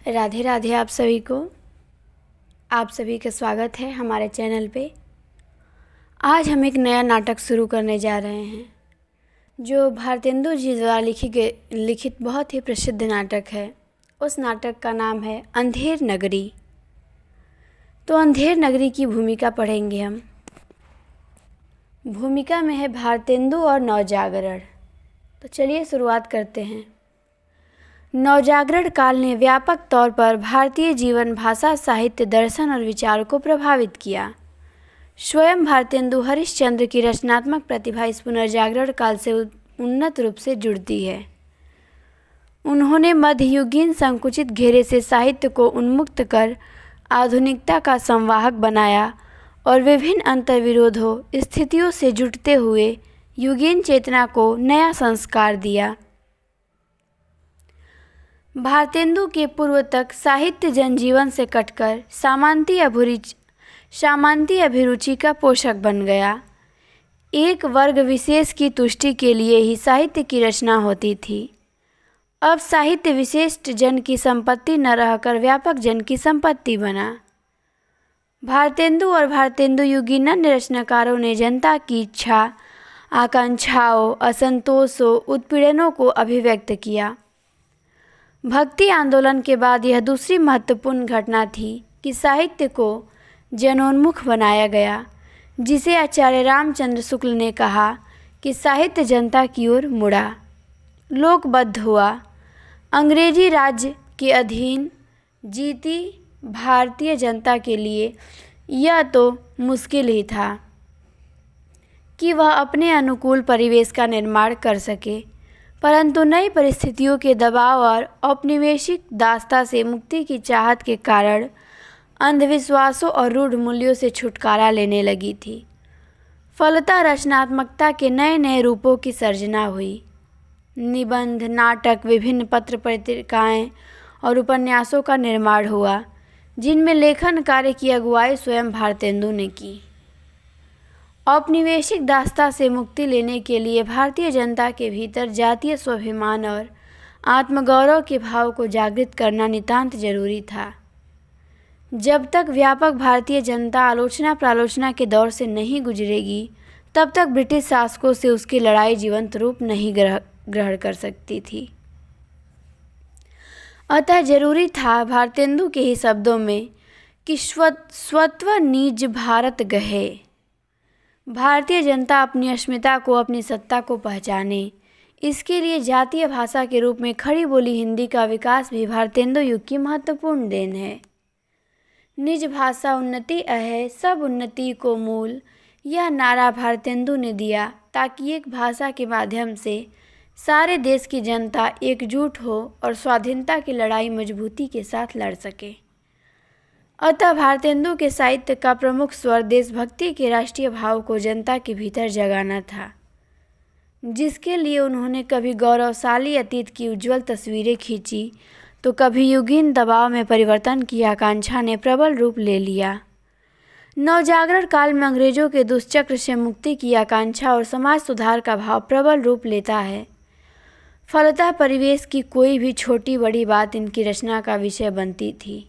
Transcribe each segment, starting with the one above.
राधे राधे आप सभी को। आप सभी का स्वागत है हमारे चैनल पे। आज हम एक नया नाटक शुरू करने जा रहे हैं जो भारतेंदु जी द्वारा लिखित बहुत ही प्रसिद्ध नाटक है। उस नाटक का नाम है अंधेर नगरी। तो अंधेर नगरी की भूमिका पढ़ेंगे हम। भूमिका में है भारतेंदु और नवजागरण। तो चलिए शुरुआत करते हैं। नवजागरण काल ने व्यापक तौर पर भारतीय जीवन, भाषा, साहित्य, दर्शन और विचार को प्रभावित किया। स्वयं भारतेंदु हरिश्चंद्र की रचनात्मक प्रतिभा इस पुनर्जागरण काल से उन्नत रूप से जुड़ती है। उन्होंने मध्ययुगीन संकुचित घेरे से साहित्य को उन्मुक्त कर आधुनिकता का संवाहक बनाया और विभिन्न अंतर्विरोधों स्थितियों से जुटते हुए युगीन चेतना को नया संस्कार दिया। भारतेंदु के पूर्व तक साहित्य जनजीवन से कटकर सामंती अभिरुचि का पोषक बन गया। एक वर्ग विशेष की तुष्टि के लिए ही साहित्य की रचना होती थी। अब साहित्य विशिष्ट जन की संपत्ति न रहकर व्यापक जन की संपत्ति बना। भारतेंदु और भारतेंदु युगीन अन्य रचनाकारों ने जनता की इच्छा, आकांक्षाओं, असंतोषों, उत्पीड़नों को अभिव्यक्त किया। भक्ति आंदोलन के बाद यह दूसरी महत्वपूर्ण घटना थी कि साहित्य को जनोन्मुख बनाया गया, जिसे आचार्य रामचंद्र शुक्ल ने कहा कि साहित्य जनता की ओर मुड़ा, लोकबद्ध हुआ। अंग्रेजी राज्य के अधीन जीती भारतीय जनता के लिए यह तो मुश्किल ही था कि वह अपने अनुकूल परिवेश का निर्माण कर सके, परंतु नई परिस्थितियों के दबाव और औपनिवेशिक दासता से मुक्ति की चाहत के कारण अंधविश्वासों और रूढ़ मूल्यों से छुटकारा लेने लगी थी। फलतः रचनात्मकता के नए नए रूपों की सर्जना हुई। निबंध, नाटक, विभिन्न पत्र पत्रिकाएँ और उपन्यासों का निर्माण हुआ, जिनमें लेखन कार्य की अगुवाई स्वयं भारतेंदु ने की। औपनिवेशिक दासता से मुक्ति लेने के लिए भारतीय जनता के भीतर जातीय स्वाभिमान और आत्मगौरव के भाव को जागृत करना नितांत जरूरी था। जब तक व्यापक भारतीय जनता आलोचना प्रलोचना के दौर से नहीं गुजरेगी, तब तक ब्रिटिश शासकों से उसकी लड़ाई जीवंत रूप नहीं ग्रहण कर सकती थी। अतः जरूरी था भारतेंदु के ही शब्दों में कि स्वत्व निज भारत गहे। भारतीय जनता अपनी अस्मिता को, अपनी सत्ता को पहचाने। इसके लिए जातीय भाषा के रूप में खड़ी बोली हिंदी का विकास भी भारतेंदु युग की महत्वपूर्ण देन है। निज भाषा उन्नति अहे, सब उन्नति को मूल, यह नारा भारतेंदु ने दिया ताकि एक भाषा के माध्यम से सारे देश की जनता एकजुट हो और स्वाधीनता की लड़ाई मजबूती के साथ लड़ सके। अतः भारतेंदु के साहित्य का प्रमुख स्वर देशभक्ति के राष्ट्रीय भाव को जनता के भीतर जगाना था, जिसके लिए उन्होंने कभी गौरवशाली अतीत की उज्जवल तस्वीरें खींची तो कभी युगीन दबाव में परिवर्तन की आकांक्षा ने प्रबल रूप ले लिया। नवजागरण काल में अंग्रेजों के दुष्चक्र से मुक्ति की आकांक्षा और समाज सुधार का भाव प्रबल रूप लेता है। फलतः परिवेश की कोई भी छोटी बड़ी बात इनकी रचना का विषय बनती थी।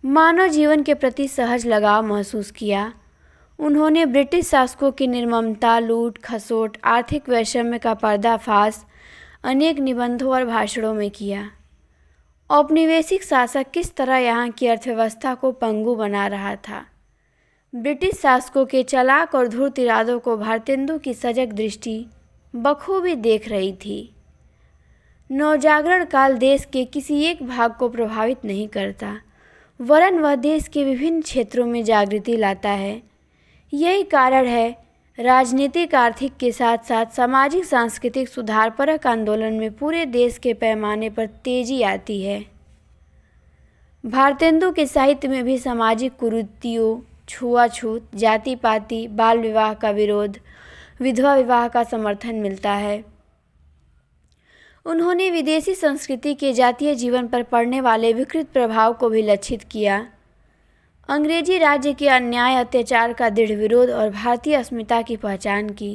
मानव जीवन के प्रति सहज लगाव महसूस किया। उन्होंने ब्रिटिश शासकों की निर्ममता, लूट खसोट, आर्थिक वैषम्य का पर्दाफाश अनेक निबंधों और भाषणों में किया। औपनिवेशिक शासक किस तरह यहाँ की अर्थव्यवस्था को पंगु बना रहा था, ब्रिटिश शासकों के चालाक और धूर्त इरादों को भारतेंदु की सजग दृष्टि बखूबी देख रही थी। नवजागरण काल देश के किसी एक भाग को प्रभावित नहीं करता, वरन वह देश के विभिन्न क्षेत्रों में जागृति लाता है। यही कारण है राजनीतिक, आर्थिक के साथ साथ सामाजिक सांस्कृतिक सुधारपरक आंदोलन में पूरे देश के पैमाने पर तेजी आती है। भारतेंदु के साहित्य में भी सामाजिक कुरीतियों, छुआछूत, जाति पाति, बाल विवाह का विरोध, विधवा विवाह का समर्थन मिलता है। उन्होंने विदेशी संस्कृति के जातीय जीवन पर पड़ने वाले विकृत प्रभाव को भी लक्षित किया। अंग्रेजी राज्य के अन्याय अत्याचार का दृढ़ विरोध और भारतीय अस्मिता की पहचान की।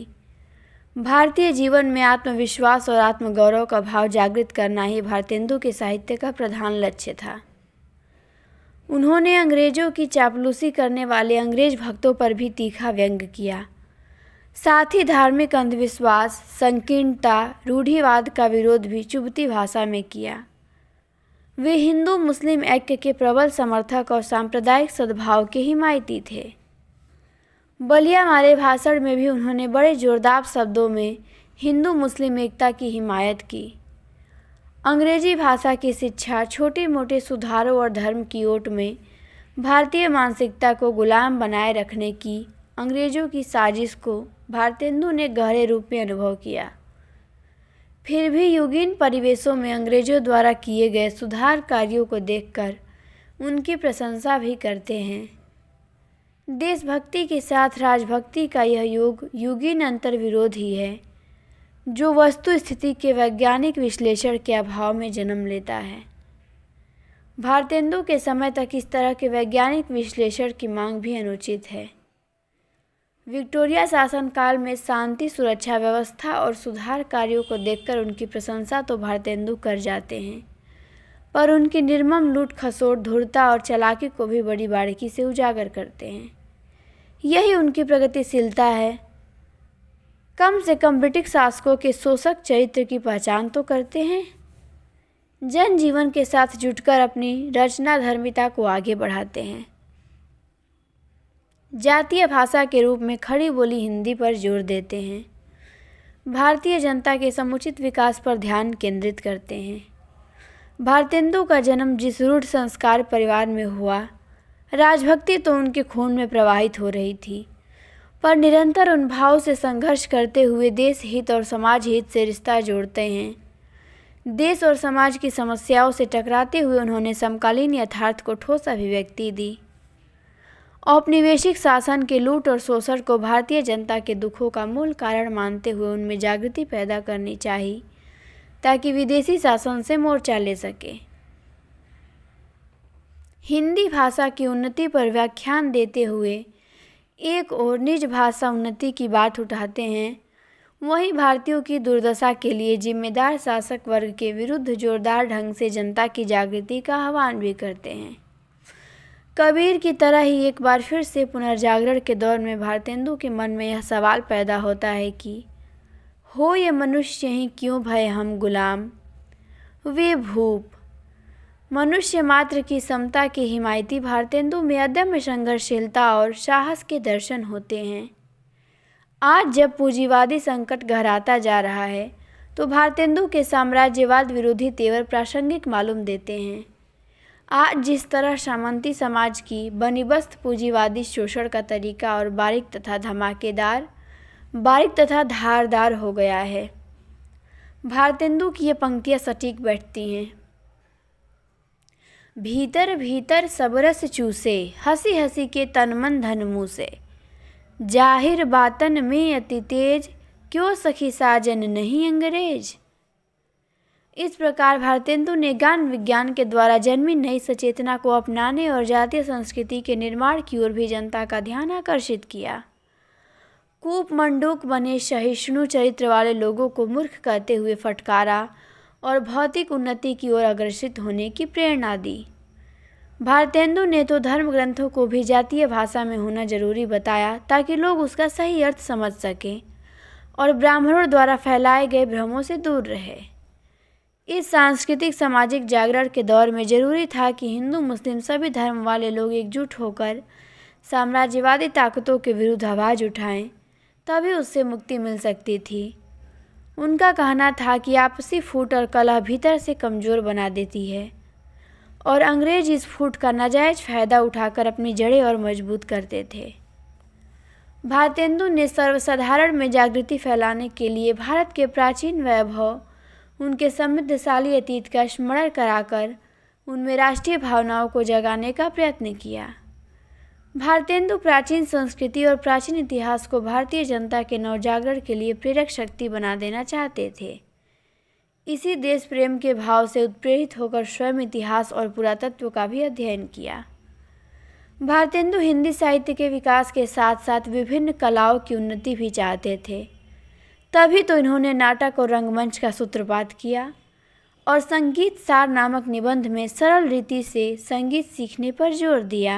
भारतीय जीवन में आत्मविश्वास और आत्मगौरव का भाव जागृत करना ही भारतेंदु के साहित्य का प्रधान लक्ष्य था। उन्होंने अंग्रेजों की चापलूसी करने वाले अंग्रेज भक्तों पर भी तीखा व्यंग किया। साथ ही धार्मिक अंधविश्वास, संकीर्णता, रूढ़िवाद का विरोध भी चुभती भाषा में किया। वे हिंदू मुस्लिम ऐक्य के प्रबल समर्थक और सांप्रदायिक सद्भाव के हिमायती थे। बलिया मारे भाषण में भी उन्होंने बड़े जोरदार शब्दों में हिंदू मुस्लिम एकता की हिमायत की। अंग्रेजी भाषा की शिक्षा, छोटे मोटे सुधारों और धर्म की ओट में भारतीय मानसिकता को गुलाम बनाए रखने की अंग्रेजों की साजिश को भारतेंदु ने गहरे रूप में अनुभव किया। फिर भी युगीन परिवेशों में अंग्रेजों द्वारा किए गए सुधार कार्यों को देखकर उनकी प्रशंसा भी करते हैं। देशभक्ति के साथ राजभक्ति का यह युग युगीन अंतर विरोध ही है, जो वस्तु स्थिति के वैज्ञानिक विश्लेषण के अभाव में जन्म लेता है। भारतेंदु के समय तक इस तरह के वैज्ञानिक विश्लेषण की मांग भी अनुचित है। विक्टोरिया शासनकाल में शांति, सुरक्षा व्यवस्था और सुधार कार्यों को देखकर उनकी प्रशंसा तो भारतेंदु कर जाते हैं, पर उनकी निर्मम लूट खसोट, धूर्तता और चालाकी को भी बड़ी बारीकी से उजागर करते हैं। यही उनकी प्रगतिशीलता है। कम से कम ब्रिटिश शासकों के शोषक चरित्र की पहचान तो करते हैं। जनजीवन के साथ जुटकर अपनी रचना धर्मिता को आगे बढ़ाते हैं। जातीय भाषा के रूप में खड़ी बोली हिंदी पर जोर देते हैं। भारतीय जनता के समुचित विकास पर ध्यान केंद्रित करते हैं। भारतेंदु का जन्म जिस रूढ़ संस्कार परिवार में हुआ, राजभक्ति तो उनके खून में प्रवाहित हो रही थी, पर निरंतर उन भाव से संघर्ष करते हुए देश हित और समाज हित से रिश्ता जोड़ते हैं। देश और समाज की समस्याओं से टकराते हुए उन्होंने समकालीन यथार्थ को ठोस अभिव्यक्ति दी। औपनिवेशिक शासन के लूट और शोषण को भारतीय जनता के दुखों का मूल कारण मानते हुए उनमें जागृति पैदा करनी चाहिए, ताकि विदेशी शासन से मोर्चा ले सके। हिंदी भाषा की उन्नति पर व्याख्यान देते हुए एक और निज भाषा उन्नति की बात उठाते हैं, वहीं भारतीयों की दुर्दशा के लिए जिम्मेदार शासक वर्ग के विरुद्ध जोरदार ढंग से जनता की जागृति का आह्वान भी करते हैं। कबीर की तरह ही एक बार फिर से पुनर्जागरण के दौर में भारतेंदु के मन में यह सवाल पैदा होता है कि हो ये मनुष्य ही क्यों भय हम गुलाम, वे भूप। मनुष्य मात्र की समता के हिमायती भारतेंदु में अदम्य संघर्षशीलता और साहस के दर्शन होते हैं। आज जब पूंजीवादी संकट गहराता जा रहा है, तो भारतेंदु के साम्राज्यवाद विरोधी तेवर प्रासंगिक मालूम देते हैं। आज जिस तरह सामंती समाज की बंदिबस्त पूंजीवादी शोषण का तरीका और बारीक तथा धारदार हो गया है, भारतेंदु की ये पंक्तियाँ सटीक बैठती हैं। भीतर भीतर सब रस चूसे, हंसी हंसी के तन मन धन मुँह से, जाहिर बातन में अति तेज, क्यों सखी साजन नहीं अंग्रेज। इस प्रकार भारतेंदु ने ज्ञान विज्ञान के द्वारा जन्मी नई सचेतना को अपनाने और जातीय संस्कृति के निर्माण की ओर भी जनता का ध्यान आकर्षित किया। कूप मंडूक बने सहिष्णु चरित्र वाले लोगों को मूर्ख कहते हुए फटकारा और भौतिक उन्नति की ओर अग्रसित होने की प्रेरणा दी। भारतेंदु ने तो धर्म ग्रंथों को भी जातीय भाषा में होना जरूरी बताया, ताकि लोग उसका सही अर्थ समझ सकें और ब्राह्मणों द्वारा फैलाए गए भ्रमों से दूर रहे। इस सांस्कृतिक सामाजिक जागरण के दौर में जरूरी था कि हिंदू मुस्लिम सभी धर्म वाले लोग एकजुट होकर साम्राज्यवादी ताकतों के विरुद्ध आवाज़ उठाएं, तभी उससे मुक्ति मिल सकती थी। उनका कहना था कि आपसी फूट और कलह भीतर से कमज़ोर बना देती है और अंग्रेज इस फूट का नाजायज़ फ़ायदा उठाकर अपनी जड़ें और मजबूत करते थे। भारतेंदु ने सर्वसाधारण में जागृति फैलाने के लिए भारत के प्राचीन वैभव, उनके समृद्धशाली अतीत का स्मरण कराकर उनमें राष्ट्रीय भावनाओं को जगाने का प्रयत्न किया। भारतेंदु प्राचीन संस्कृति और प्राचीन इतिहास को भारतीय जनता के नवजागरण के लिए प्रेरक शक्ति बना देना चाहते थे। इसी देश प्रेम के भाव से उत्प्रेरित होकर स्वयं इतिहास और पुरातत्व का भी अध्ययन किया। भारतेंदु हिंदी साहित्य के विकास के साथ साथ विभिन्न कलाओं की उन्नति भी चाहते थे। तभी तो इन्होंने नाटक और रंगमंच का सूत्रपात किया और संगीत सार नामक निबंध में सरल रीति से संगीत सीखने पर जोर दिया।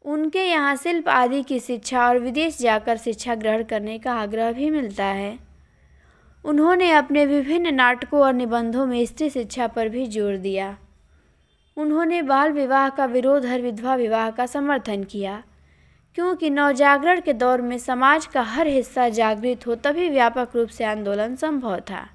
उनके यहाँ शिल्प आदि की शिक्षा और विदेश जाकर शिक्षा ग्रहण करने का आग्रह भी मिलता है। उन्होंने अपने विभिन्न नाटकों और निबंधों में स्त्री शिक्षा पर भी जोर दिया। उन्होंने बाल विवाह का विरोध और विधवा विवाह का समर्थन किया, क्योंकि नवजागरण के दौर में समाज का हर हिस्सा जागृत हो तभी व्यापक रूप से आंदोलन संभव था।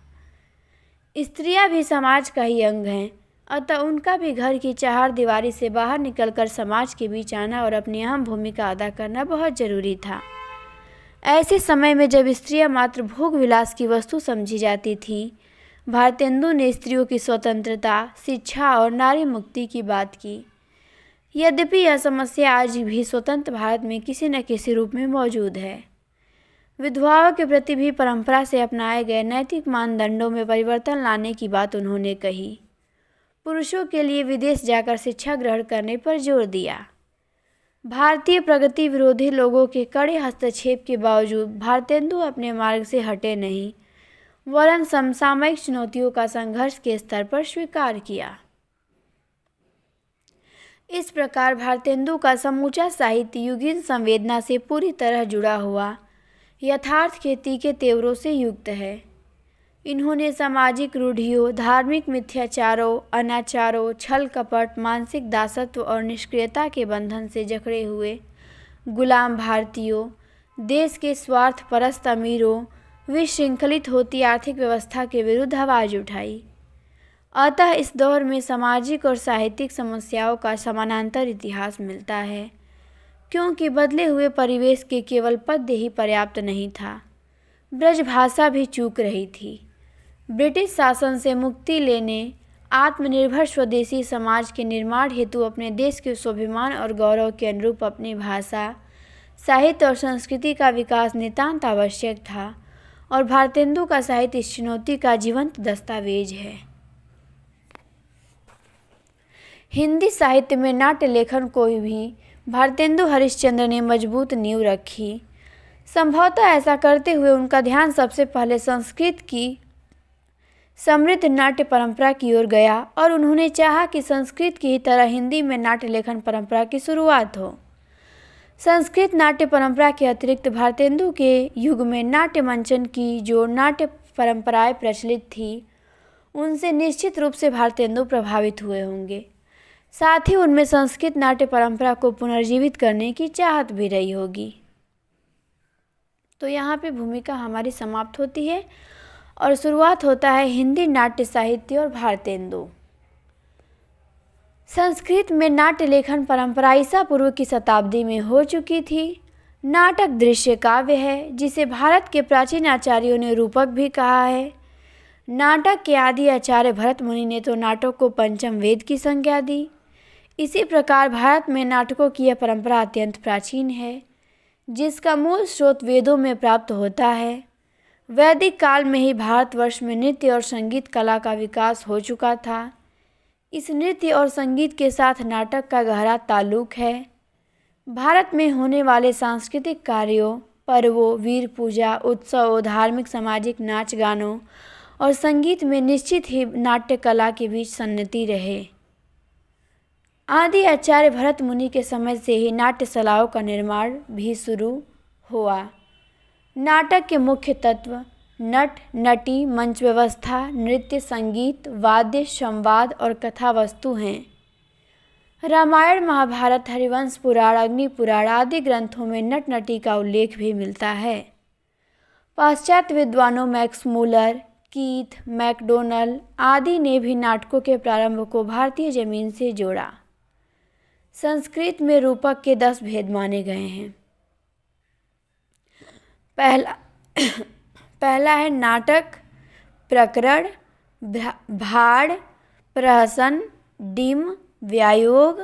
स्त्रियां भी समाज का ही अंग हैं, अतः उनका भी घर की चारदीवारी से बाहर निकलकर समाज के बीच आना और अपनी अहम भूमिका अदा करना बहुत जरूरी था। ऐसे समय में जब स्त्रियां मात्र भोग विलास की वस्तु समझी जाती थीं, भारतेंदु ने स्त्रियों की स्वतंत्रता, शिक्षा और नारी मुक्ति की बात की। यद्यपि यह समस्या आज भी स्वतंत्र भारत में किसी न किसी रूप में मौजूद है। विधवाओं के प्रति भी परंपरा से अपनाए गए नैतिक मानदंडों में परिवर्तन लाने की बात उन्होंने कही। पुरुषों के लिए विदेश जाकर शिक्षा ग्रहण करने पर जोर दिया। भारतीय प्रगति विरोधी लोगों के कड़े हस्तक्षेप के बावजूद भारतेंदु अपने मार्ग से हटे नहीं, वरन समसामयिक चुनौतियों का संघर्ष के स्तर पर स्वीकार किया। इस प्रकार भारतेंदु का समूचा साहित्य युगीन संवेदना से पूरी तरह जुड़ा हुआ, यथार्थ के तीखे तेवरों से युक्त है। इन्होंने सामाजिक रूढ़ियों, धार्मिक मिथ्याचारों, अनाचारों, छल कपट, मानसिक दासत्व और निष्क्रियता के बंधन से जकड़े हुए गुलाम भारतीयों, देश के स्वार्थपरस्त अमीरों, विशृंखलित होती आर्थिक व्यवस्था के विरुद्ध आवाज़ उठाई। अतः इस दौर में सामाजिक और साहित्यिक समस्याओं का समानांतर इतिहास मिलता है, क्योंकि बदले हुए परिवेश के केवल पद्य ही पर्याप्त नहीं था, ब्रजभाषा भी चूक रही थी। ब्रिटिश शासन से मुक्ति लेने, आत्मनिर्भर स्वदेशी समाज के निर्माण हेतु अपने देश के स्वाभिमान और गौरव के अनुरूप अपनी भाषा, साहित्य और संस्कृति का विकास नितांत आवश्यक था, और भारतेंदु का साहित्य इस चुनौती का जीवंत दस्तावेज है। हिंदी साहित्य में नाट्य लेखन को भी भारतेंदु हरिश्चंद्र ने मजबूत नींव रखी। संभवतः ऐसा करते हुए उनका ध्यान सबसे पहले संस्कृत की समृद्ध नाट्य परंपरा की ओर गया और उन्होंने चाहा कि संस्कृत की ही तरह हिंदी में नाट्य लेखन परंपरा की शुरुआत हो। संस्कृत नाट्य परंपरा के अतिरिक्त भारतेंदु के युग में नाट्य मंचन की जो नाट्य परंपराएं प्रचलित थी, उनसे निश्चित रूप से भारतेंदु प्रभावित हुए होंगे। साथ ही उनमें संस्कृत नाट्य परंपरा को पुनर्जीवित करने की चाहत भी रही होगी। तो यहाँ पे भूमिका हमारी समाप्त होती है और शुरुआत होता है हिंदी नाट्य साहित्य और भारतेंदु। संस्कृत में नाट्य लेखन परंपरा ईसा पूर्व की शताब्दी में हो चुकी थी। नाटक दृश्य काव्य है, जिसे भारत के प्राचीन आचार्यों ने रूपक भी कहा है। नाटक के आदि आचार्य भरत मुनि ने तो नाटक को पंचम वेद की संज्ञा दी। इसी प्रकार भारत में नाटकों की यह परंपरा अत्यंत प्राचीन है, जिसका मूल स्रोत वेदों में प्राप्त होता है। वैदिक काल में ही भारतवर्ष में नृत्य और संगीत कला का विकास हो चुका था। इस नृत्य और संगीत के साथ नाटक का गहरा ताल्लुक है। भारत में होने वाले सांस्कृतिक कार्यों, पर्वों, वीर पूजा, उत्सवों, धार्मिक सामाजिक नाच गानों और संगीत में निश्चित ही नाट्य कला के बीच सन्निहित रहे। आदि आचार्य भरत मुनि के समय से ही नाट्यशालाओं का निर्माण भी शुरू हुआ। नाटक के मुख्य तत्व नट, नटी, मंच व्यवस्था, नृत्य, संगीत, वाद्य, संवाद और कथा वस्तु हैं। रामायण, महाभारत, हरिवंश पुराण, अग्नि पुराण आदि ग्रंथों में नट नटी का उल्लेख भी मिलता है। पाश्चात्य विद्वानों मैक्स मूलर, कीथ, मैकडोनल आदि ने भी नाटकों के प्रारंभ को भारतीय जमीन से जोड़ा। संस्कृत में रूपक के 10 भेद माने गए हैं। पहला है नाटक, प्रकरण, भाड़, प्रहसन, डिम, व्यायोग,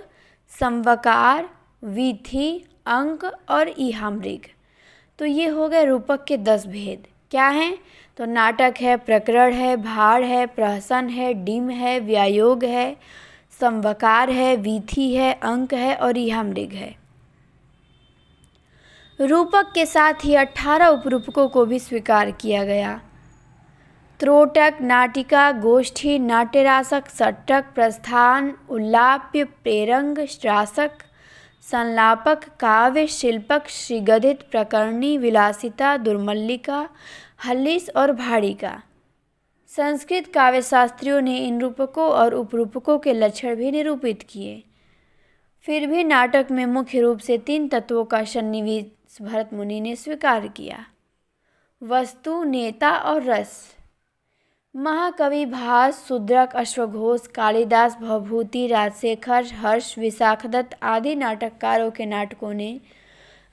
संवकार, वीथी, अंक और ईहामृग। तो ये हो गए रूपक के 10 भेद। क्या हैं? तो नाटक है, प्रकरण है, भाड़ है, प्रहसन है, डिम है, व्यायोग है, संवकार है, वीथी है, अंक है और ईहामृग है। रूपक के साथ ही 18 उपरूपकों को भी स्वीकार किया गया। त्रोटक, नाटिका, गोष्ठी, नाट्यरासक, षट्क, प्रस्थान, उल्लाप्य, प्रेरंग, रासक, संलापक, काव्य, शिल्पक, श्रीगद्धित, प्रकरणी, विलासिता, दुर्मल्लिका, हल्लीस और भाड़िका। संस्कृत काव्यशास्त्रियों ने इन रूपकों और उपरूपकों के लक्षण भी निरूपित किए। फिर भी नाटक में मुख्य रूप से 3 तत्वों का सन्निवेश भरत मुनि ने स्वीकार किया: वस्तु, नेता और रस। महाकवि भास, शूद्रक, अश्वघोष, कालिदास, भवभूति, राजशेखर, हर्ष, विशाखदत्त आदि नाटककारों के नाटकों ने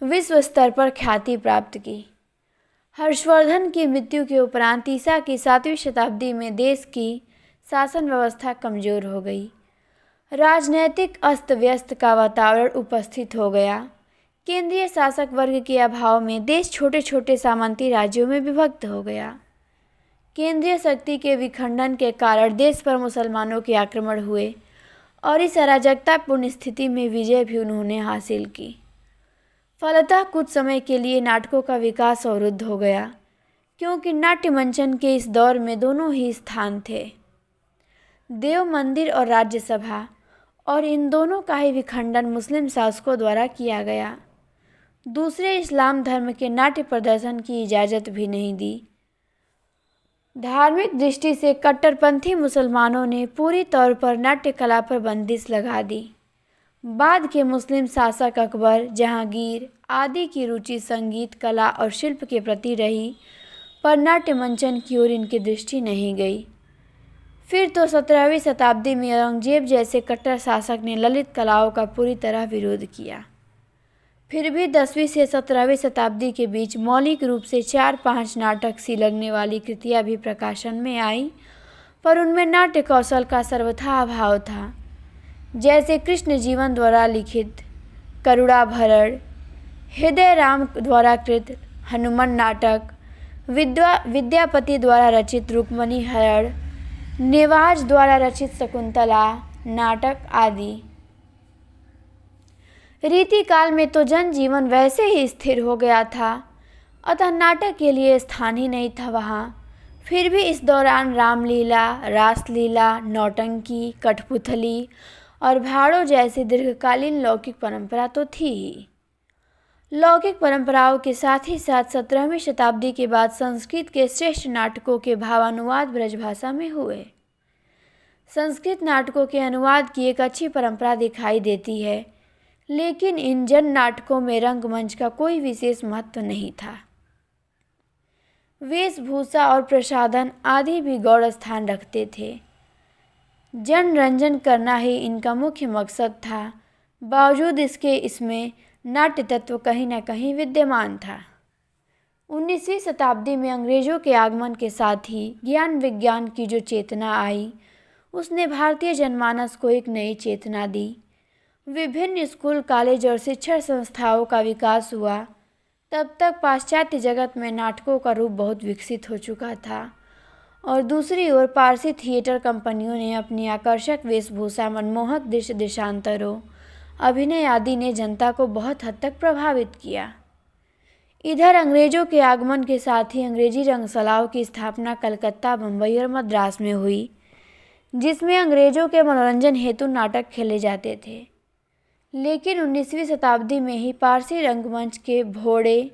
विश्व स्तर पर ख्याति प्राप्त की। हर्षवर्धन की मृत्यु के उपरांत ईसा की 7वीं शताब्दी में देश की शासन व्यवस्था कमजोर हो गई। राजनैतिक अस्त व्यस्त का वातावरण उपस्थित हो गया। केंद्रीय शासक वर्ग के अभाव में देश छोटे छोटे सामंती राज्यों में विभक्त हो गया। केंद्रीय शक्ति के विखंडन के कारण देश पर मुसलमानों के आक्रमण हुए और इस अराजकतापूर्ण स्थिति में विजय भी उन्होंने हासिल की। फलतः कुछ समय के लिए नाटकों का विकास अवरुद्ध हो गया, क्योंकि नाट्य मंचन के इस दौर में दोनों ही स्थान थे, देव मंदिर और राज्यसभा, और इन दोनों का ही विखंडन मुस्लिम शासकों द्वारा किया गया। दूसरे इस्लाम धर्म के नाट्य प्रदर्शन की इजाज़त भी नहीं दी। धार्मिक दृष्टि से कट्टरपंथी मुसलमानों ने पूरी तौर पर नाट्य कला पर बंदिश लगा दी। बाद के मुस्लिम शासक अकबर, जहांगीर आदि की रुचि संगीत, कला और शिल्प के प्रति रही, पर नाट्य मंचन की ओर इनकी दृष्टि नहीं गई। फिर तो 17वीं शताब्दी में औरंगजेब जैसे कट्टर शासक ने ललित कलाओं का पूरी तरह विरोध किया। फिर भी 10वीं से 17वीं शताब्दी के बीच मौलिक रूप से 4-5 नाटक सी लगने वाली कृतियाँ भी प्रकाशन में आई, पर उनमें नाट्य कौशल का सर्वथा अभाव था। जैसे कृष्ण जीवन द्वारा लिखित करुणाभरण, हृदय राम द्वारा कृत हनुमान नाटक, विद्यापति द्वारा रचित रुक्मणी हरण, नेवाज द्वारा रचित शकुंतला नाटक आदि। रीतिकाल में तो जनजीवन वैसे ही स्थिर हो गया था, अतः नाटक के लिए स्थान ही नहीं था वहाँ। फिर भी इस दौरान रामलीला, रासलीला, नौटंकी, कठपुतली और भाड़ों जैसी दीर्घकालीन लौकिक परंपरा तो थी ही। लौकिक परंपराओं के साथ ही साथ 17वीं शताब्दी के बाद संस्कृत के श्रेष्ठ नाटकों के भावानुवाद ब्रजभाषा में हुए। संस्कृत नाटकों के अनुवाद की एक अच्छी परंपरा दिखाई देती है, लेकिन इन जन नाटकों में रंगमंच का कोई विशेष महत्व नहीं था। वेशभूषा और प्रसाधन आदि भी गौण स्थान रखते थे। जनरंजन करना ही इनका मुख्य मकसद था। बावजूद इसके इसमें नाट्य तत्व कहीं न कहीं विद्यमान था। 19वीं शताब्दी में अंग्रेजों के आगमन के साथ ही ज्ञान विज्ञान की जो चेतना आई, उसने भारतीय जनमानस को एक नई चेतना दी। विभिन्न स्कूल, कॉलेज और शिक्षण संस्थाओं का विकास हुआ। तब तक पाश्चात्य जगत में नाटकों का रूप बहुत विकसित हो चुका था, और दूसरी ओर पारसी थिएटर कंपनियों ने अपनी आकर्षक वेशभूषा, मनमोहक दृश्य देशांतरों, अभिनय आदि ने जनता को बहुत हद तक प्रभावित किया। इधर अंग्रेजों के आगमन के साथ ही अंग्रेजी रंगशालाओं की स्थापना कलकत्ता, बम्बई और मद्रास में हुई, जिसमें अंग्रेजों के मनोरंजन हेतु नाटक खेले जाते थे। लेकिन 19वीं शताब्दी में ही पारसी रंगमंच के भोड़े,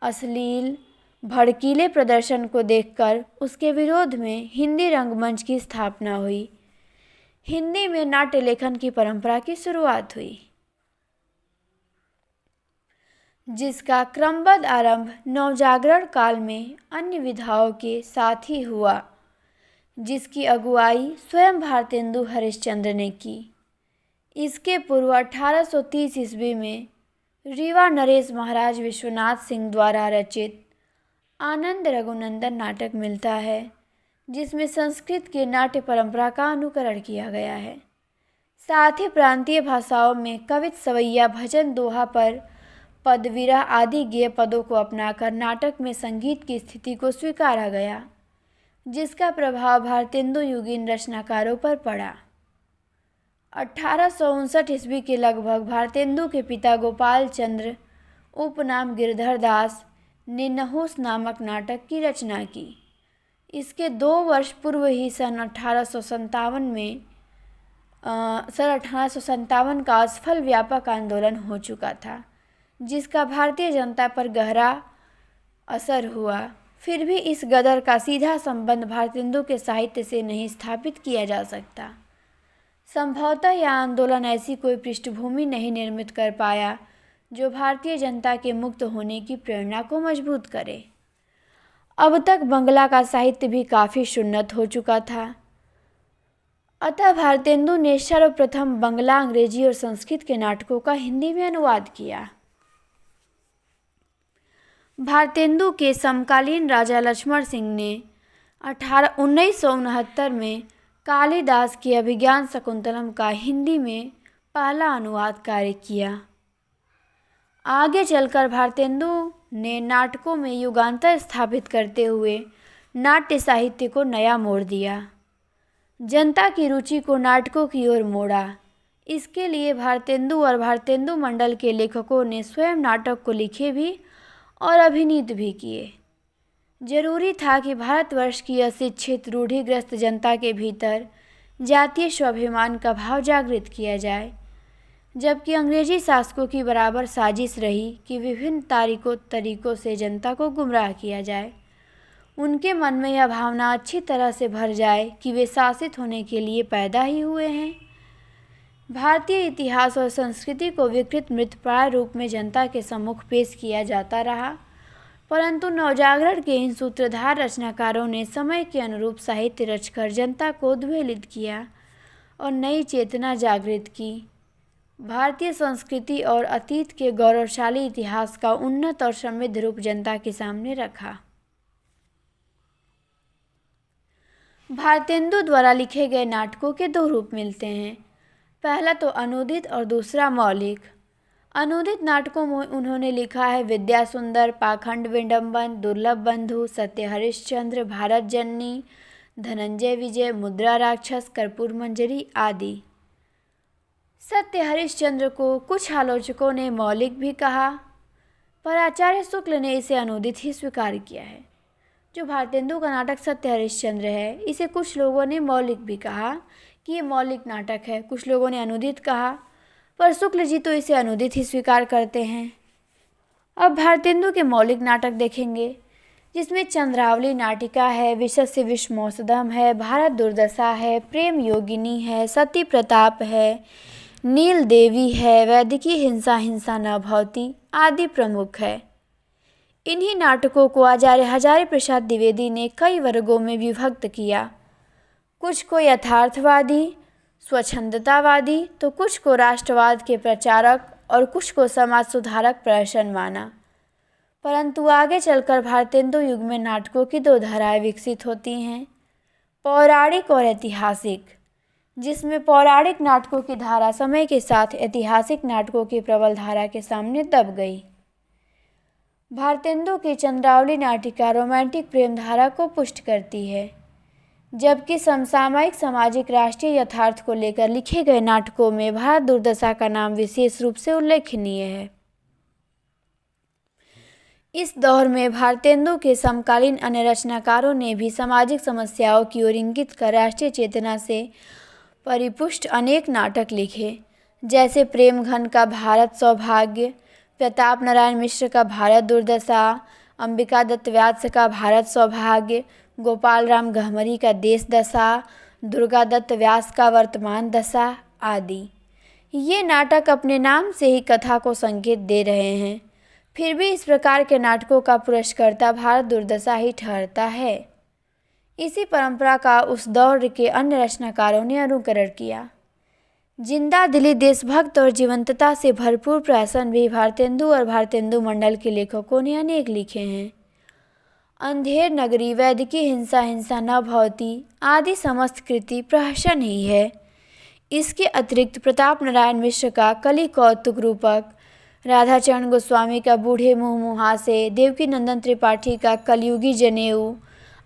अश्लील, भड़कीले प्रदर्शन को देखकर उसके विरोध में हिंदी रंगमंच की स्थापना हुई। हिंदी में नाट्य लेखन की परंपरा की शुरुआत हुई, जिसका क्रमबद्ध आरंभ नवजागरण काल में अन्य विधाओं के साथ ही हुआ, जिसकी अगुवाई स्वयं भारतेंदु हरिश्चंद्र ने की। इसके पूर्व 1830 ईस्वी में रीवा नरेश महाराज विश्वनाथ सिंह द्वारा रचित आनंद रघुनंदन नाटक मिलता है, जिसमें संस्कृत की नाट्य परंपरा का अनुकरण किया गया है। साथ ही प्रांतीय भाषाओं में कवित, सवैया, भजन, दोहा पर पद, विरह आदि गेय पदों को अपनाकर नाटक में संगीत की स्थिति को स्वीकारा गया, जिसका प्रभाव भारतेंदु युगीन रचनाकारों पर पड़ा। 1859 ईस्वी के लगभग भारतेंदु के पिता गोपाल चंद्र उपनाम गिरधर दास ने नहुस नामक नाटक की रचना की। इसके 2 वर्ष पूर्व ही सन 1857 का असफल व्यापक आंदोलन हो चुका था, जिसका भारतीय जनता पर गहरा असर हुआ। फिर भी इस गदर का सीधा संबंध भारतेंदु के साहित्य से नहीं स्थापित किया जा सकता। संभवतः यह आंदोलन ऐसी कोई पृष्ठभूमि नहीं निर्मित कर पाया जो भारतीय जनता के मुक्त होने की प्रेरणा को मजबूत करे। अब तक बंगला का साहित्य भी काफ़ी सुन्नत हो चुका था, अतः भारतेंदु ने सर्वप्रथम बंगला, अंग्रेजी और संस्कृत के नाटकों का हिंदी में अनुवाद किया। भारतेंदु के समकालीन राजा लक्ष्मण सिंह ने 1969 में कालिदास की अभिज्ञान शकुंतलम का हिंदी में पहला अनुवाद कार्य किया। आगे चलकर भारतेंदु ने नाटकों में युगांतर स्थापित करते हुए नाट्य साहित्य को नया मोड़ दिया, जनता की रुचि को नाटकों की ओर मोड़ा। इसके लिए भारतेंदु और भारतेंदु मंडल के लेखकों ने स्वयं नाटक को लिखे भी और अभिनीत भी किए। जरूरी था कि भारतवर्ष की अशिक्षित रूढ़िग्रस्त जनता के भीतर जातीय स्वाभिमान का भाव जागृत किया जाए, जबकि अंग्रेजी शासकों की बराबर साजिश रही कि विभिन्न तरीकों से जनता को गुमराह किया जाए। उनके मन में यह भावना अच्छी तरह से भर जाए कि वे शासित होने के लिए पैदा ही हुए हैं। भारतीय इतिहास और संस्कृति को विकृत मृतप्राय रूप में जनता के सम्मुख पेश किया जाता रहा, परंतु नवजागरण के इन सूत्रधार रचनाकारों ने समय के अनुरूप साहित्य रचकर जनता को उद्वेलित किया और नई चेतना जागृत की। भारतीय संस्कृति और अतीत के गौरवशाली इतिहास का उन्नत और समृद्ध रूप जनता के सामने रखा। भारतेंदु द्वारा लिखे गए नाटकों के 2 रूप मिलते हैं, पहला तो अनूदित और दूसरा मौलिक। अनूदित नाटकों में उन्होंने लिखा है विद्या सुंदर, पाखंड विडंबन, दुर्लभ बंधु, सत्य हरिश्चंद्र, भारत जननी, धनंजय विजय, मुद्रा राक्षस, कर्पूर मंजरी आदि। सत्य हरिश्चंद्र को कुछ आलोचकों ने मौलिक भी कहा, पर आचार्य शुक्ल ने इसे अनूदित ही स्वीकार किया है। जो भारतेंदु का नाटक सत्य हरिश्चंद्र है, इसे कुछ लोगों ने मौलिक भी कहा कि ये मौलिक नाटक है, कुछ लोगों ने अनुदित कहा, पर शुक्ल जी तो इसे अनुदित ही स्वीकार करते हैं। अब भारतेंदु के मौलिक नाटक देखेंगे, जिसमें चंद्रावली नाटिका है, विशस्य विषमोसदम है, भारत दुर्दशा है, प्रेम योगिनी है, सती प्रताप है, नील देवी है, वैदिकी हिंसा हिंसा न भवती आदि प्रमुख है। इन्हीं नाटकों को आचार्य हजारी प्रसाद द्विवेदी ने कई वर्गों में विभक्त किया, कुछ को यथार्थवादी स्वच्छंदतावादी तो कुछ को राष्ट्रवाद के प्रचारक और कुछ को समाज सुधारक प्रदर्शन माना। परंतु आगे चलकर भारतेंदु युग में नाटकों की 2 धाराएं विकसित होती हैं, पौराणिक और ऐतिहासिक, जिसमें पौराणिक नाटकों की धारा समय के साथ ऐतिहासिक नाटकों की प्रबल धारा के सामने दब गई। भारतेंदु की चंद्रावली नाटिका रोमांटिक प्रेम धारा को पुष्ट करती है, जबकि समसामयिक सामाजिक राष्ट्रीय यथार्थ को लेकर लिखे गए नाटकों में भारत दुर्दशा का नाम विशेष रूप से उल्लेखनीय है। इस दौर में भारतेंदु के समकालीन अन्य रचनाकारों ने भी सामाजिक समस्याओं की ओर इंगित कर राष्ट्रीय चेतना से परिपुष्ट अनेक नाटक लिखे, जैसे प्रेमघन का भारत सौभाग्य, प्रताप नारायण मिश्र का भारत दुर्दशा, अंबिका दत्त व्यास का भारत सौभाग्य, गोपाल राम गहमरी का देश दशा, दुर्गा दत्त व्यास का वर्तमान दशा आदि। ये नाटक अपने नाम से ही कथा को संकेत दे रहे हैं, फिर भी इस प्रकार के नाटकों का पुरस्कर्ता भारत दुर्दशा ही ठहरता है। इसी परंपरा का उस दौर के अन्य रचनाकारों ने अनुकरण किया। जिंदा दिली, देशभक्त और जीवंतता से भरपूर प्रहसन भी भारतेंदु और भारतेंदु मंडल के लेखकों ने अनेक लिखे हैं। अंधेर नगरी, वैदिकी हिंसा हिंसा न भवती आदि समस्त कृति प्रहसन ही है। इसके अतिरिक्त प्रताप नारायण मिश्र का कलि कौतुक रूपक, राधाचरण गोस्वामी का बूढ़े मुँह मुहासे, देवकी नंदन त्रिपाठी का कलयुगी जनेऊ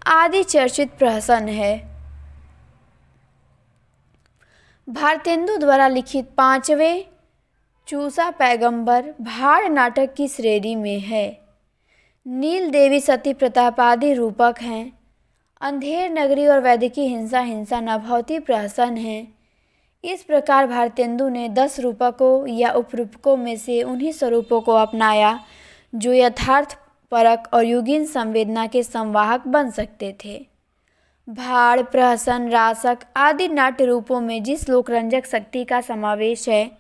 आदि चर्चित प्रहसन है। भारतेंदु द्वारा लिखित 5वें, चूसा पैगंबर भाड़ नाटक की श्रेणी में है। नील देवी सती प्रताप आदि रूपक हैं। अंधेर नगरी और वैदिकी हिंसा हिंसा नभौती प्रहसन है। इस प्रकार भारतेंदु ने 10 रूपकों या उपरूपकों में से उन्हीं स्वरूपों को अपनाया जो यथार्थ परक और युगीन संवेदना के संवाहक बन सकते थे। भाड़, प्रहसन, रासक आदि नाट्य रूपों में जिस लोकरंजक शक्ति का समावेश है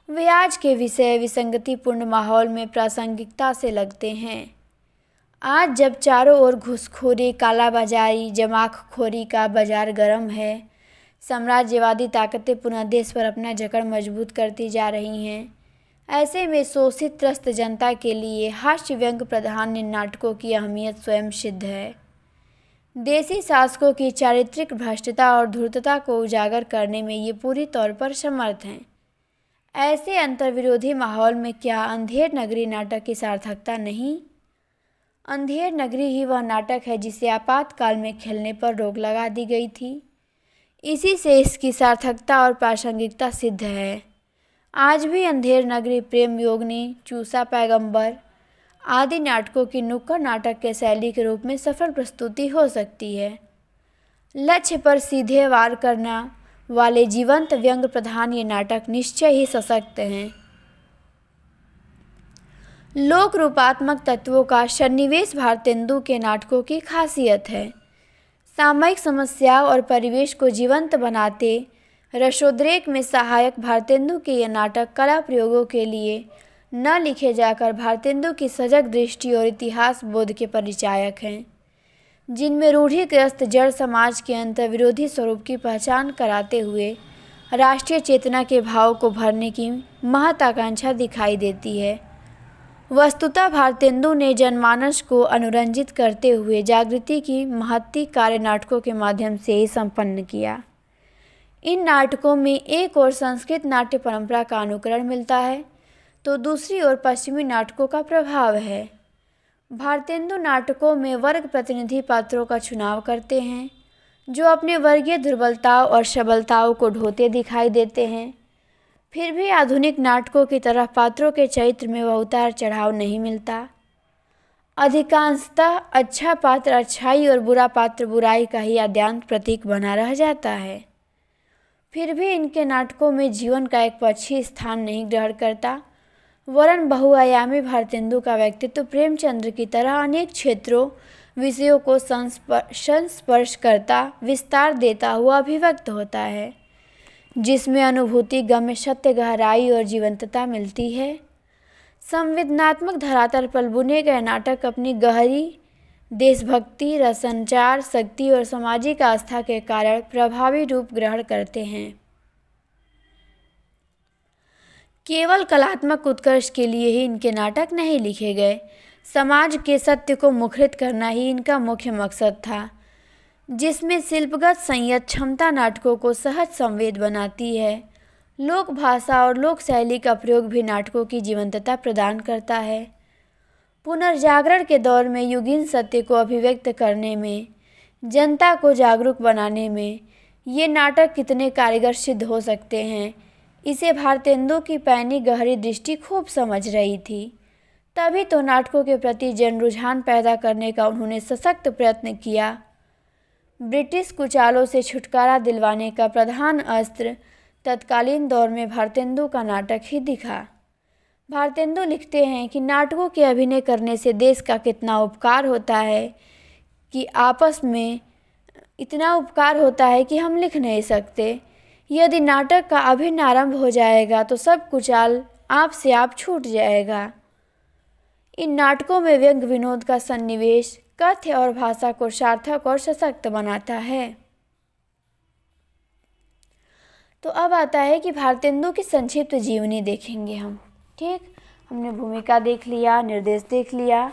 वे आज के विषय विसंगतिपूर्ण माहौल में प्रासंगिकता से लगते हैं। आज जब चारों ओर घूसखोरी, कालाबाजारी, जमाखोरी का बाजार गर्म है, साम्राज्यवादी ताकतें पुनः देश पर अपना जकड़ मजबूत करती जा रही हैं, ऐसे में शोषित त्रस्त जनता के लिए हास्य व्यंग प्रधान नाटकों की अहमियत स्वयं सिद्ध है। देशी शासकों की चारित्रिक भ्रष्टता और धूर्तता को उजागर करने में ये पूरी तौर पर समर्थ हैं। ऐसे अंतर्विरोधी माहौल में क्या अंधेर नगरी नाटक की सार्थकता नहीं? अंधेर नगरी ही वह नाटक है जिसे आपातकाल में खेलने पर रोक लगा दी गई थी। इसी से इसकी सार्थकता और प्रासंगिकता सिद्ध है। आज भी अंधेर नगरी प्रेम योगिनी, चूसा पैगंबर आदि नाटकों की नुक्कड़ नाटक के शैली के रूप में सफल प्रस्तुति हो सकती है। लक्ष्य पर सीधे वार करना वाले जीवंत व्यंग प्रधान ये नाटक निश्चय ही सशक्त हैं। लोक रूपात्मक तत्वों का सन्निवेश भारतेंदु के नाटकों की खासियत है। सामयिक समस्याओं और परिवेश को जीवंत बनाते रसोद्रेक में सहायक भारतेंदु के ये नाटक कला प्रयोगों के लिए न लिखे जाकर भारतेंदु की सजग दृष्टि और इतिहास बोध के परिचायक हैं, जिनमें रूढ़िग्रस्त जड़ समाज के अंतर्विरोधी स्वरूप की पहचान कराते हुए राष्ट्रीय चेतना के भाव को भरने की महत्वाकांक्षा दिखाई देती है। वस्तुतः भारतेंदु ने जनमानस को अनुरंजित करते हुए जागृति की महत्ती कार्य नाटकों के माध्यम से ही संपन्न किया। इन नाटकों में एक ओर संस्कृत नाट्य परंपरा का अनुकरण मिलता है तो दूसरी ओर पश्चिमी नाटकों का प्रभाव है। भारतेंदु नाटकों में वर्ग प्रतिनिधि पात्रों का चुनाव करते हैं जो अपने वर्गीय दुर्बलताओं और सबलताओं को ढोते दिखाई देते हैं। फिर भी आधुनिक नाटकों की तरह पात्रों के चरित्र में वह उतार चढ़ाव नहीं मिलता। अधिकांशतः अच्छा पात्र अच्छाई और बुरा पात्र बुराई का ही आद्यांत प्रतीक बना रह जाता है। फिर भी इनके नाटकों में जीवन का एक पक्षी स्थान नहीं ग्रहण करता, वरन बहुआयामी भारतेंदु का व्यक्तित्व प्रेमचंद्र की तरह अनेक क्षेत्रों विषयों को संस्पर्श करता, विस्तार देता हुआ अभिव्यक्त होता है, जिसमें अनुभूति, गम्य, सत्य, गहराई और जीवंतता मिलती है। संवेदनात्मक धरातल पर बुने गए नाटक अपनी गहरी देशभक्ति, रससंचार शक्ति और सामाजिक आस्था के कारण प्रभावी रूप ग्रहण करते हैं। केवल कलात्मक उत्कर्ष के लिए ही इनके नाटक नहीं लिखे गए, समाज के सत्य को मुखरित करना ही इनका मुख्य मकसद था, जिसमें शिल्पगत संयत क्षमता नाटकों को सहज संवेद बनाती है। लोक भाषा और लोक शैली का प्रयोग भी नाटकों की जीवंतता प्रदान करता है। पुनर्जागरण के दौर में युगीन सत्य को अभिव्यक्त करने में, जनता को जागरूक बनाने में ये नाटक कितने कारगर सिद्ध हो सकते हैं, इसे भारतेंदु की पैनी गहरी दृष्टि खूब समझ रही थी। तभी तो नाटकों के प्रति जन रुझान पैदा करने का उन्होंने सशक्त प्रयत्न किया। ब्रिटिश कुचालों से छुटकारा दिलवाने का प्रधान अस्त्र तत्कालीन दौर में भारतेंदु का नाटक ही दिखा। भारतेंदु लिखते हैं कि नाटकों के अभिनय करने से देश का कितना उपकार होता है कि आपस में इतना उपकार होता है कि हम लिख नहीं सकते। यदि नाटक का अभिनय आरंभ हो जाएगा तो सब कुचाल आप से आप छूट जाएगा। इन नाटकों में व्यंग विनोद का सन्निवेश कथ्य और भाषा को सार्थक और सशक्त बनाता है। तो अब आता है कि भारतेंदु की संक्षिप्त जीवनी देखेंगे हम। ठीक, हमने भूमिका देख लिया, निर्देश देख लिया,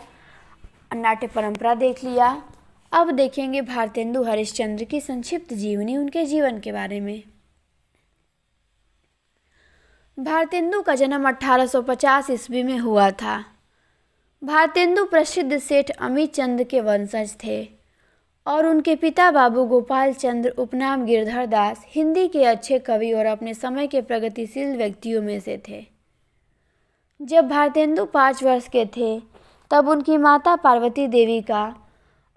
नाट्य परंपरा देख लिया। अब देखेंगे भारतेंदु हरिश्चंद्र की संक्षिप्त जीवनी, उनके जीवन के बारे में। भारतेंदु का जन्म 1850 ईस्वी में हुआ था। भारतेंदु प्रसिद्ध सेठ अमित चंद के वंशज थे और उनके पिता बाबू गोपाल चंद्र उपनाम गिरधर दास हिंदी के अच्छे कवि और अपने समय के प्रगतिशील व्यक्तियों में से थे। जब भारतेंदु 5 वर्ष के थे तब उनकी माता पार्वती देवी का,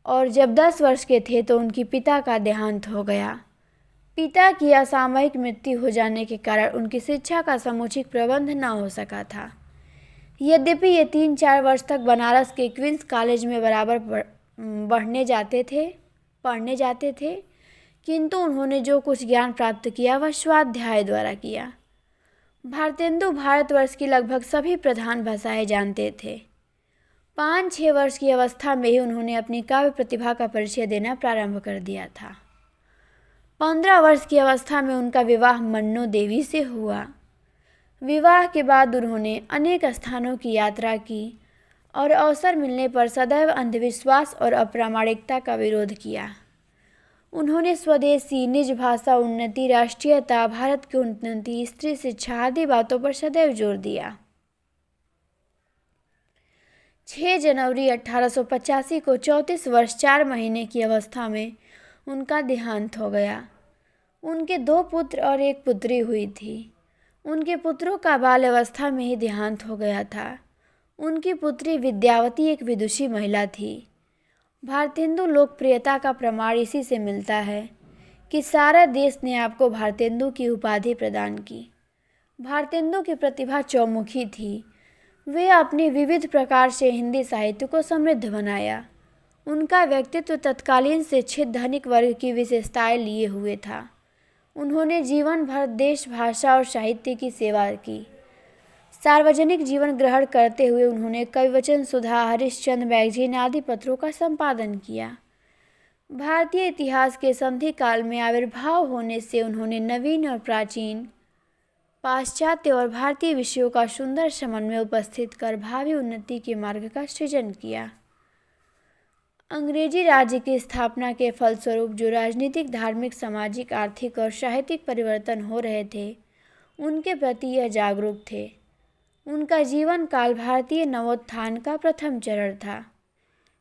और जब 10 वर्ष के थे तो उनके पिता का देहांत हो गया। पिता की असामयिक मृत्यु हो जाने के कारण उनकी शिक्षा का समुचित प्रबंध न हो सका था। यद्यपि ये 3-4 वर्ष तक बनारस के क्वींस कॉलेज में बराबर पढ़ने जाते थे, किंतु उन्होंने जो कुछ ज्ञान प्राप्त किया वह स्वाध्याय द्वारा किया। भारतेंदु भारतवर्ष की लगभग सभी प्रधान भाषाएं जानते थे। 5-6 वर्ष की अवस्था में ही उन्होंने अपनी काव्य प्रतिभा का परिचय देना प्रारंभ कर दिया था। 15 वर्ष की अवस्था में उनका विवाह मन्नो देवी से हुआ। विवाह के बाद उन्होंने अनेक स्थानों की यात्रा की और अवसर मिलने पर सदैव अंधविश्वास और अप्रामाणिकता का विरोध किया। उन्होंने स्वदेशी, निज भाषा उन्नति, राष्ट्रीयता, भारत की उन्नति, स्त्री शिक्षा आदि बातों पर सदैव जोर दिया। 6 जनवरी 1885 को 34 वर्ष 4 महीने की अवस्था में उनका देहांत हो गया। उनके 2 पुत्र और 1 पुत्री हुई थी। उनके पुत्रों का बाल अवस्था में ही देहांत हो गया था। उनकी पुत्री विद्यावती एक विदुषी महिला थी। भारतेंदु लोकप्रियता का प्रमाण इसी से मिलता है कि सारा देश ने आपको भारतेंदु की उपाधि प्रदान की। भारतेंदु की प्रतिभा चौमुखी थी। वे अपने विविध प्रकार से हिंदी साहित्य को समृद्ध बनाया। उनका व्यक्तित्व तत्कालीन से शिक्षित धनिक वर्ग की विशेषताएं लिए हुए था। उन्होंने जीवन भर देश, भाषा और साहित्य की सेवा की। सार्वजनिक जीवन ग्रहण करते हुए उन्होंने कविवचन सुधा, हरिश्चंद्र मैगजीन आदि पत्रों का संपादन किया। भारतीय इतिहास के संधि काल में आविर्भाव होने से उन्होंने नवीन और प्राचीन, पाश्चात्य और भारतीय विषयों का सुंदर समन्वय उपस्थित कर भावी उन्नति के मार्ग का सृजन किया। अंग्रेजी राज्य की स्थापना के फलस्वरूप जो राजनीतिक, धार्मिक, सामाजिक, आर्थिक और साहित्यिक परिवर्तन हो रहे थे, उनके प्रति यह जागरूक थे। उनका जीवन काल भारतीय नवोत्थान का प्रथम चरण था।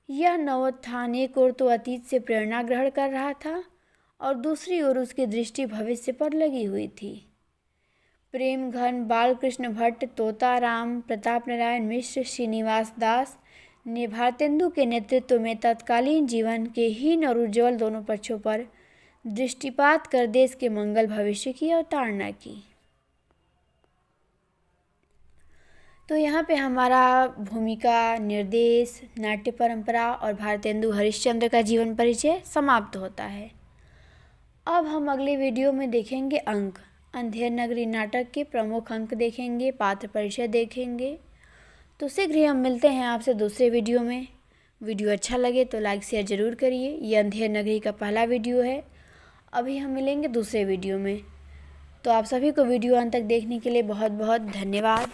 यह नवोत्थान एक ओर तो अतीत से प्रेरणा ग्रहण कर रहा था और दूसरी ओर उसकी दृष्टि भविष्य पर लगी हुई थी। प्रेमघन, बालकृष्ण भट्ट, तोताराम, प्रताप नारायण मिश्र, श्रीनिवास दास ने भारतेंदु के नेतृत्व में तत्कालीन जीवन के हीन और उज्ज्वल दोनों पक्षों पर दृष्टिपात कर देश के मंगल भविष्य की अवतारणा की। तो यहाँ पे हमारा भूमिका, निर्देश, नाट्य परंपरा और भारतेंदु हरिश्चंद्र का जीवन परिचय समाप्त होता है। अब हम अगले वीडियो में देखेंगे अंक। अंधेर नगरी नाटक के प्रमुख अंक देखेंगे, पात्र परिचय देखेंगे। तो शीघ्र ही हम मिलते हैं आपसे दूसरे वीडियो में। वीडियो अच्छा लगे तो लाइक शेयर ज़रूर करिए। ये अंधेर नगरी का पहला वीडियो है। अभी हम मिलेंगे दूसरे वीडियो में। तो आप सभी को वीडियो अंत तक देखने के लिए बहुत बहुत धन्यवाद।